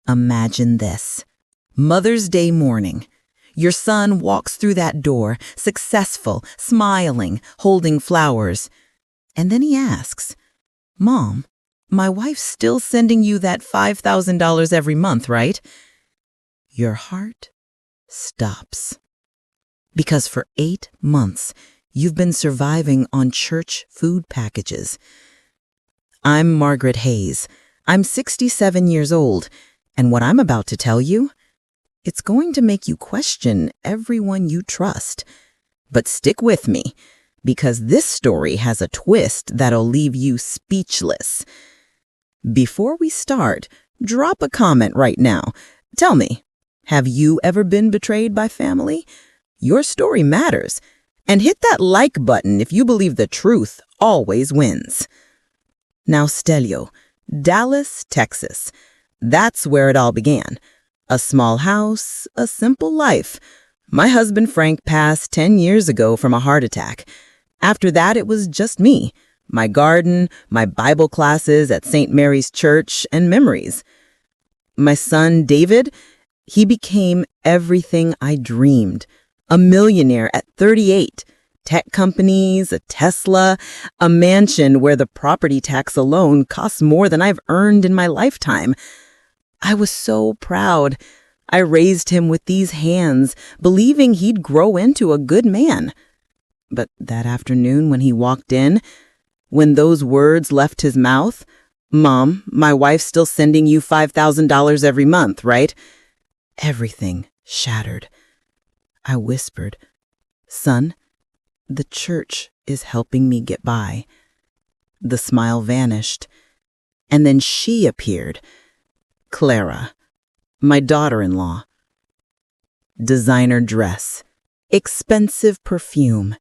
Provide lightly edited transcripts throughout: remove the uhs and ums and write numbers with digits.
Imagine this. Mother's Day morning. Your son walks through that door, successful, smiling, holding flowers. And then he asks, "Mom, my wife's still sending you that $5,000 every month, right?" Your heart stops. Because for 8 months, you've been surviving on church food packages. I'm Margaret Hayes. I'm 67 years old, and what I'm about to tell you, it's going to make you question everyone you trust. But stick with me, because this story has a twist that'll leave you speechless. Before we start, drop a comment right now. Tell me, have you ever been betrayed by family? Your story matters. And hit that like button if you believe the truth always wins. Now, Stelio, Dallas, Texas. That's where it all began. A small house, a simple life. My husband Frank passed 10 years ago from a heart attack. After that, it was just me, my garden, my Bible classes at St. Mary's Church, and memories. My son, David, he became everything I dreamed. A millionaire at 38, tech companies, a Tesla, a mansion where the property tax alone costs more than I've earned in my lifetime. I was so proud. I raised him with these hands, believing he'd grow into a good man. But that afternoon when he walked in, when those words left his mouth, "Mom, my wife's still sending you $5,000 every month, right?" Everything shattered. I whispered, "Son, the church is helping me get by." The smile vanished, and then she appeared, Clara, my daughter-in-law. Designer dress, expensive perfume,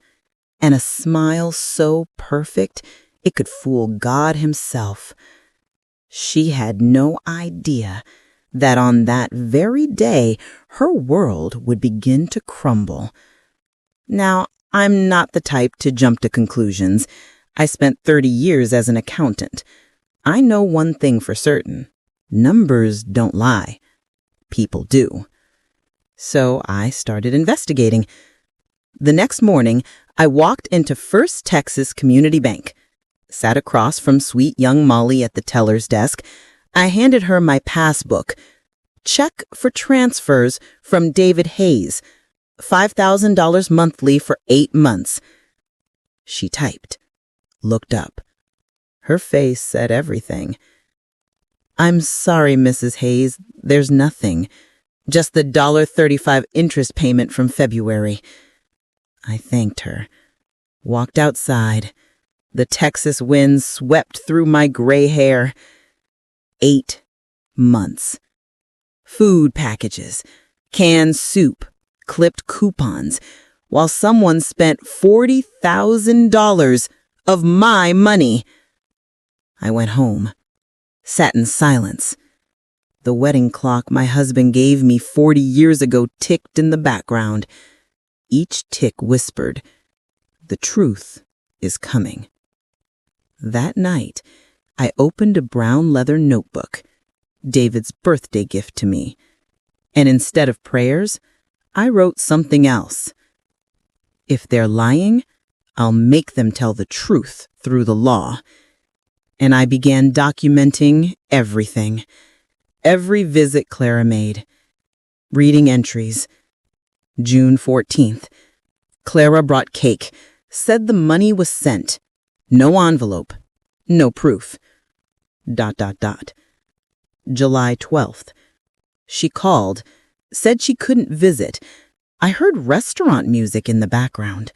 and a smile so perfect it could fool God himself. She had no idea that on that very day, her world would begin to crumble. Now, I'm not the type to jump to conclusions. I spent 30 years as an accountant. I know one thing for certain. Numbers don't lie. People do. So I started investigating. The next morning, I walked into First Texas Community Bank, sat across from sweet young Molly at the teller's desk. I handed her my passbook. Check for transfers from David Hayes, $5,000 monthly for 8 months. She typed, looked up. Her face said everything. "I'm sorry, Mrs. Hayes, there's nothing. Just the $1.35 interest payment from February." I thanked her, walked outside. The Texas wind swept through my gray hair. 8 months. Food packages, canned soup, clipped coupons, while someone spent $40,000 of my money. I went home, sat in silence. The wedding clock my husband gave me 40 years ago ticked in the background. Each tick whispered, "The truth is coming." That night, I opened a brown leather notebook, David's birthday gift to me, and instead of prayers, I wrote something else. If they're lying, I'll make them tell the truth through the law. And I began documenting everything, every visit Clara made. Reading entries. June 14th. Clara brought cake, said the money was sent. No envelope, no proof. ... July 12th. She called, said she couldn't visit. I heard restaurant music in the background. ...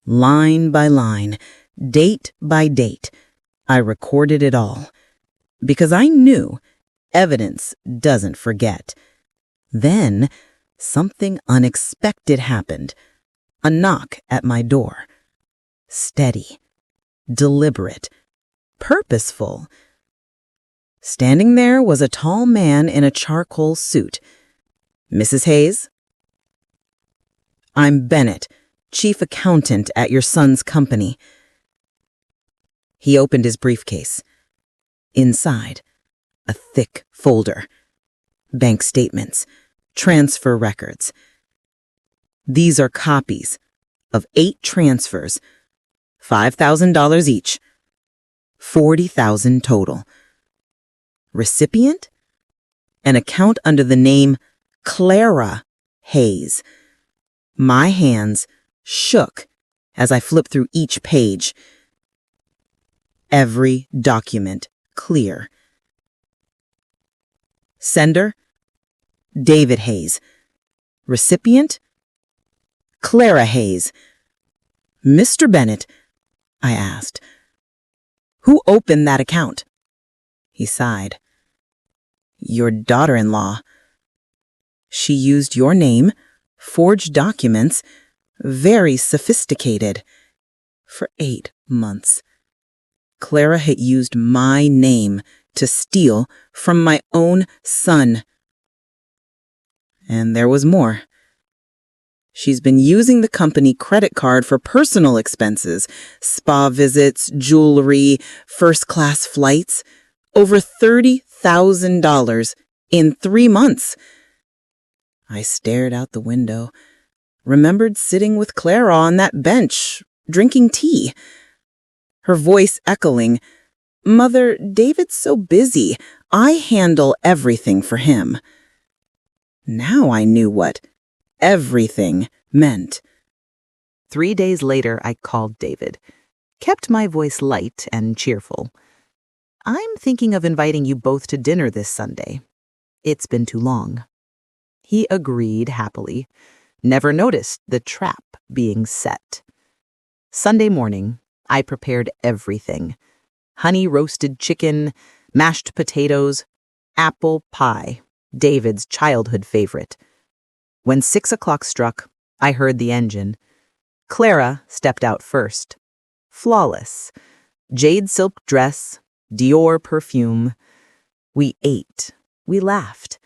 Line by line, date by date, I recorded it all. Because I knew evidence doesn't forget. Then, something unexpected happened. A knock at my door. Steady, deliberate, purposeful. Standing there was a tall man in a charcoal suit. "Mrs. Hayes?" "I'm Bennett, chief accountant at your son's company." He opened his briefcase. Inside, a thick folder. Bank statements, transfer records. These are copies of 8 transfers, $5,000 each, $40,000 total. Recipient? An account under the name Clara Hayes. My hands shook as I flipped through each page. Every document clear. Sender? David Hayes. Recipient? Clara Hayes. Mr. Bennett, I asked, who opened that account? He sighed. Your daughter-in-law. She used your name, forged documents, very sophisticated, for 8 months. Clara had used my name to steal from my own son. And there was more. She's been using the company credit card for personal expenses, spa visits, jewelry, first-class flights, over $30,000 in 3 months. I stared out the window, remembered sitting with Clara on that bench, drinking tea. Her voice echoing, "Mother, David's so busy. I handle everything for him." Now I knew what everything meant. 3 days later, I called David, kept my voice light and cheerful. "I'm thinking of inviting you both to dinner this Sunday. It's been too long." He agreed happily, never noticed the trap being set. Sunday morning, I prepared everything. Honey roasted chicken, mashed potatoes, apple pie, David's childhood favorite. When 6 o'clock struck, I heard the engine. Clara stepped out first. Flawless. Jade silk dress, Dior perfume. We ate. We laughed.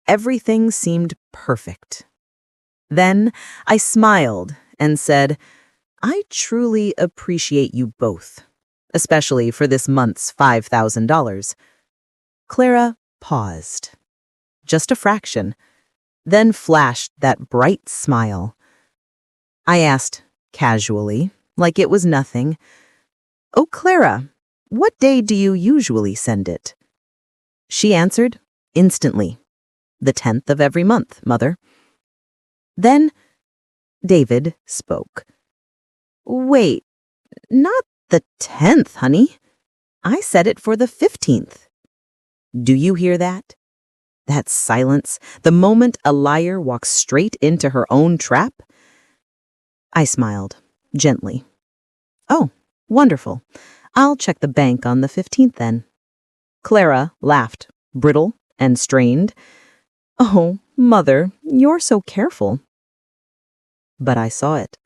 Everything seemed perfect. Then I smiled and said, "I truly appreciate you both, especially for this month's $5,000. Clara paused. Just a fraction, then flashed that bright smile. I asked, casually, like it was nothing, "Oh, Clara, what day do you usually send it?" She answered, instantly, "The 10th of every month, Mother." Then David spoke. "Wait, not the 10th, honey. I set it for the 15th. Do you hear that? That silence, the moment a liar walks straight into her own trap?" I smiled, gently. "Oh, wonderful. I'll check the bank on the 15th then." Clara laughed, brittle and strained. "Oh, Mother, you're so careful." But I saw it.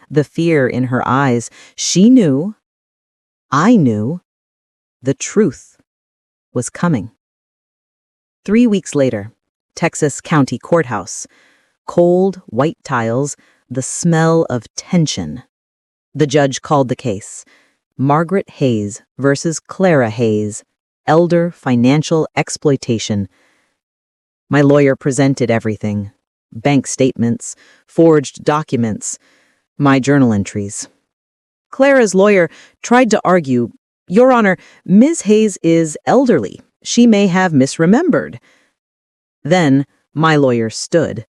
The fear in her eyes. She knew. I knew. The truth was coming. 3 weeks later, Texas County Courthouse. Cold, white tiles, the smell of tension. The judge called the case. Margaret Hayes versus Clara Hayes, elder financial exploitation. My lawyer presented everything. Bank statements, forged documents, my journal entries. Clara's lawyer tried to argue, "Your Honor, Ms. Hayes is elderly. She may have misremembered." Then my lawyer stood.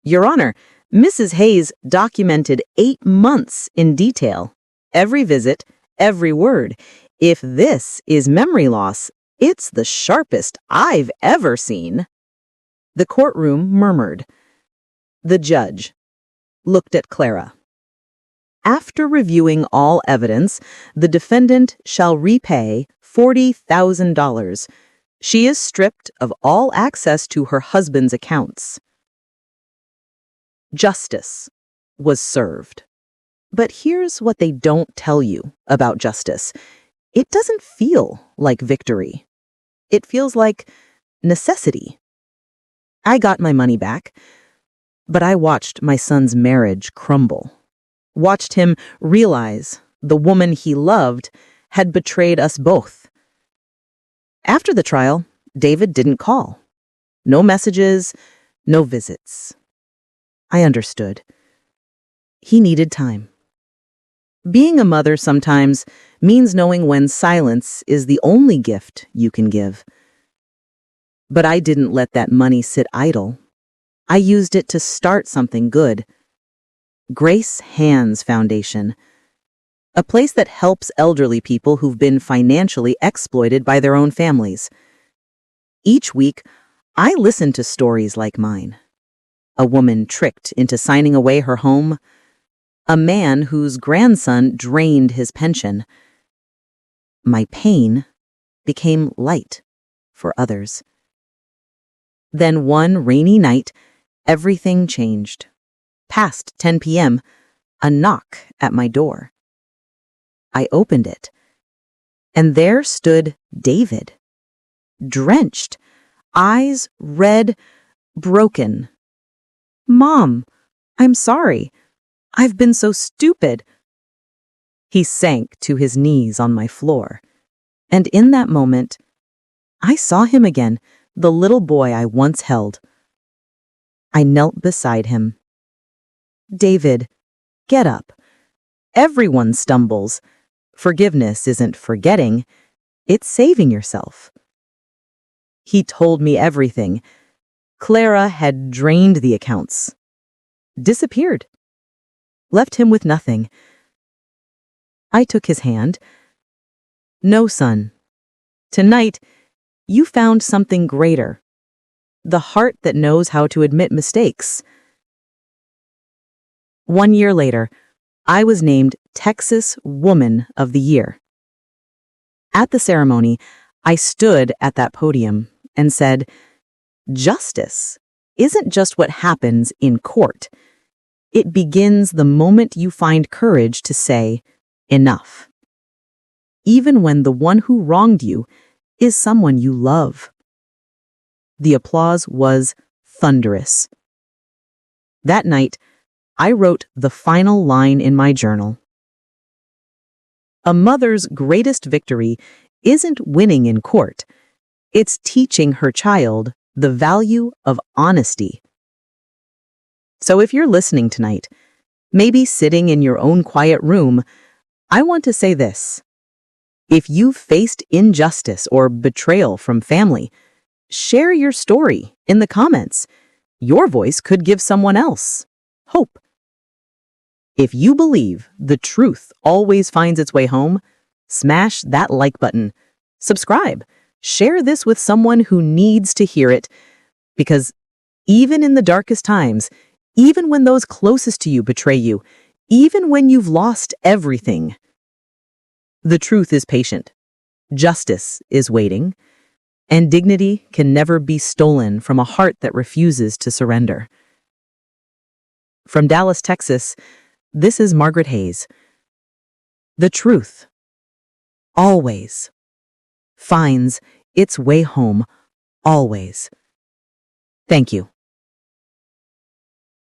"Your Honor, Mrs. Hayes documented 8 months in detail. Every visit, every word. If this is memory loss, it's the sharpest I've ever seen." The courtroom murmured. The judge looked at Clara. "After reviewing all evidence, the defendant shall repay $40,000. She is stripped of all access to her husband's accounts." Justice was served. But here's what they don't tell you about justice. It doesn't feel like victory. It feels like necessity. I got my money back, but I watched my son's marriage crumble. Watched him realize the woman he loved had betrayed us both. After the trial, David didn't call. No messages, no visits. I understood. He needed time. Being a mother sometimes means knowing when silence is the only gift you can give. But I didn't let that money sit idle. I used it to start something good. Grace Hands Foundation, a place that helps elderly people who've been financially exploited by their own families. Each week, I listen to stories like mine. A woman tricked into signing away her home. A man whose grandson drained his pension. My pain became light for others. Then one rainy night, everything changed. Past 10 p.m., a knock at my door. I opened it, and there stood David, drenched, eyes red, broken. "Mom, I'm sorry. I've been so stupid." He sank to his knees on my floor, and in that moment, I saw him again, the little boy I once held. I knelt beside him. "David, get up. Everyone stumbles. Forgiveness isn't forgetting, it's saving yourself." He told me everything. Clara had drained the accounts, disappeared, left him with nothing. I took his hand. "No, son. Tonight, you found something greater. The heart that knows how to admit mistakes." 1 year later, I was named Texas Woman of the Year. At the ceremony, I stood at that podium and said, "Justice isn't just what happens in court. It begins the moment you find courage to say, 'Enough.' Even when the one who wronged you is someone you love." The applause was thunderous. That night, I wrote the final line in my journal. A mother's greatest victory isn't winning in court. It's teaching her child the value of honesty. So if you're listening tonight, maybe sitting in your own quiet room, I want to say this. If you've faced injustice or betrayal from family, share your story in the comments. Your voice could give someone else hope. If you believe the truth always finds its way home, smash that like button, subscribe, share this with someone who needs to hear it, because even in the darkest times, even when those closest to you betray you, even when you've lost everything, the truth is patient, justice is waiting, and dignity can never be stolen from a heart that refuses to surrender. From Dallas, Texas, this is Margaret Hayes. The truth always finds its way home, always. Thank you.